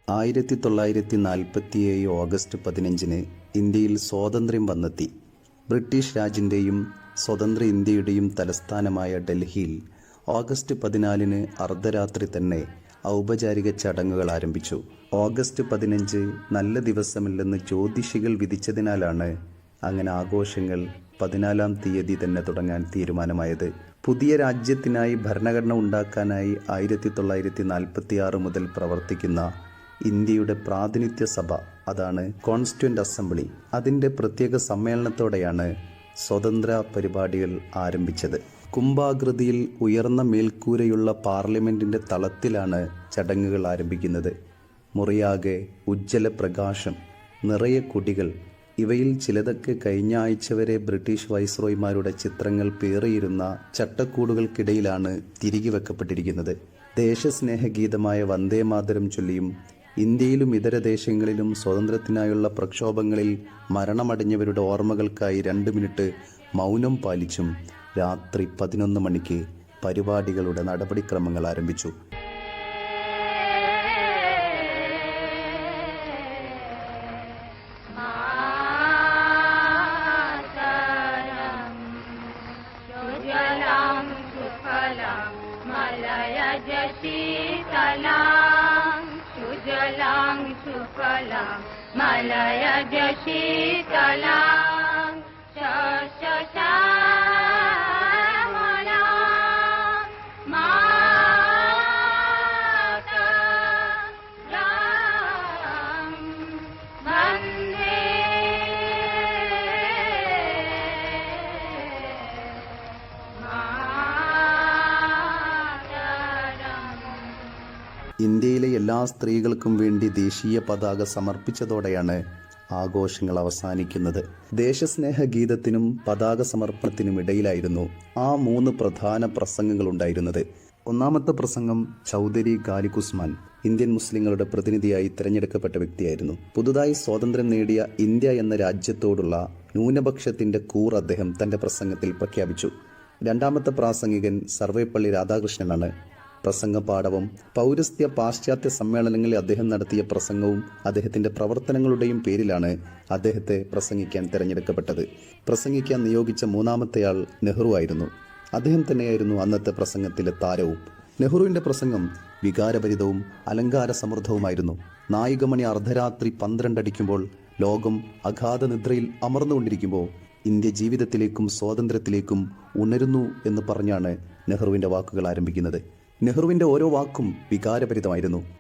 1947 August 15 ഇന്ത്യയിൽ സ്വാതന്ത്ര്യം വന്നെത്തി. ബ്രിട്ടീഷ് രാജിൻ്റെയും സ്വതന്ത്ര ഇന്ത്യയുടെയും തലസ്ഥാനമായ ഡൽഹിയിൽ ഓഗസ്റ്റ് 14 അർദ്ധരാത്രി തന്നെ ഔപചാരിക ചടങ്ങുകൾ ആരംഭിച്ചു. ഓഗസ്റ്റ് 15 നല്ല ദിവസമില്ലെന്ന് ജ്യോതിഷികൾ വിധിച്ചതിനാലാണ് അങ്ങനെ ആഘോഷങ്ങൾ 14-ാം തീയതി തന്നെ തുടങ്ങാൻ തീരുമാനമായത്. പുതിയ രാജ്യത്തിനായി ഭരണഘടന ഉണ്ടാക്കാനായി 1946 മുതൽ പ്രവർത്തിക്കുന്ന ഇന്ത്യയുടെ പ്രാതിനിധ്യ സഭ, അതാണ് കോൺസ്റ്റിറ്റ്യൂവൻ്റ് അസംബ്ലി, അതിൻ്റെ പ്രത്യേക സമ്മേളനത്തോടെയാണ് സ്വതന്ത്ര പരിപാടികൾ ആരംഭിച്ചത്. കുംഭാകൃതിയിൽ ഉയർന്ന മേൽക്കൂരയുള്ള പാർലമെൻറ്റിൻ്റെ തളത്തിലാണ് ചടങ്ങുകൾ ആരംഭിക്കുന്നത്. മുറിയാകെ ഉജ്ജ്വല പ്രകാശം, നിറയെ കുടികൾ. ഇവയിൽ ചിലതൊക്കെ കഴിഞ്ഞ ആഴ്ച വരെ ബ്രിട്ടീഷ് വൈസ്രോയിമാരുടെ ചിത്രങ്ങൾ പേറിയിരുന്ന ചട്ടക്കൂടുകൾക്കിടയിലാണ് തിരികെ വെക്കപ്പെട്ടിരിക്കുന്നത്. ദേശസ്നേഹഗീതമായ വന്ദേമാതരം ചൊല്ലിയും ഇന്ത്യയിലും ഇതര ദേശങ്ങളിലും സ്വാതന്ത്ര്യത്തിനായുള്ള പ്രക്ഷോഭങ്ങളിൽ മരണമടഞ്ഞവരുടെ ഓർമ്മകൾക്കായി 2 മിനിറ്റ് മൗനം പാലിച്ചും രാത്രി 11 മണിക്ക് പരിപാടികളുടെ നടപടിക്രമങ്ങൾ ആരംഭിച്ചു. മലയജ ശീതലാം ശശ്യാമലാം മാതരം വന്ദേ ഇന്ത്യയിലെ എല്ലാ സ്ത്രീകൾക്കും വേണ്ടി ദേശീയ പതാക സമർപ്പിച്ചതോടെയാണ് ആഘോഷങ്ങൾ അവസാനിക്കുന്നത്. ദേശസ്നേഹ ഗീതത്തിനും പതാക സമർപ്പണത്തിനും ഇടയിലായിരുന്നു ആ 3 പ്രധാന പ്രസംഗങ്ങൾ ഉണ്ടായിരുന്നത്. ഒന്നാമത്തെ പ്രസംഗം ചൗധരി ഖാലിഖ് ഉസ്മാൻ, ഇന്ത്യൻ മുസ്ലിങ്ങളുടെ പ്രതിനിധിയായി തിരഞ്ഞെടുക്കപ്പെട്ട വ്യക്തിയായിരുന്നു. പുതുതായി സ്വാതന്ത്ര്യം നേടിയ ഇന്ത്യ എന്ന രാജ്യത്തോടുള്ള ന്യൂനപക്ഷത്തിന്റെ കൂർ അദ്ദേഹം തന്റെ പ്രസംഗത്തിൽ പ്രഖ്യാപിച്ചു. രണ്ടാമത്തെ പ്രാസംഗികൻ സർവേപ്പള്ളി രാധാകൃഷ്ണനാണ്. പ്രസംഗ പാഠവും പൗരസ്ത്യ പാശ്ചാത്യ സമ്മേളനങ്ങളിൽ അദ്ദേഹം നടത്തിയ പ്രസംഗവും അദ്ദേഹത്തിന്റെ പ്രവർത്തനങ്ങളുടെയും പേരിലാണ് അദ്ദേഹത്തെ പ്രസംഗിക്കാൻ തിരഞ്ഞെടുക്കപ്പെട്ടത്. പ്രസംഗിക്കാൻ നിയോഗിച്ച 3-ാമത്തെയാൾ നെഹ്റു ആയിരുന്നു. അദ്ദേഹം തന്നെയായിരുന്നു അന്നത്തെ പ്രസംഗത്തിലെ താരവും. നെഹ്റുവിന്റെ പ്രസംഗം വികാരഭരിതവും അലങ്കാര സമൃദ്ധവുമായിരുന്നു. നായികമണി അർദ്ധരാത്രി 12 അടിക്കുമ്പോൾ ലോകം അഗാധ നിദ്രയിൽ അമർന്നുകൊണ്ടിരിക്കുമ്പോൾ ഇന്ത്യ ജീവിതത്തിലേക്കും സ്വാതന്ത്ര്യത്തിലേക്കും ഉണരുന്നു എന്ന് പറഞ്ഞാണ് നെഹ്റുവിന്റെ വാക്കുകൾ ആരംഭിക്കുന്നത്. നെഹ്റുവിന്റെ ഓരോ വാക്കും വികാരഭരിതമായിരുന്നു.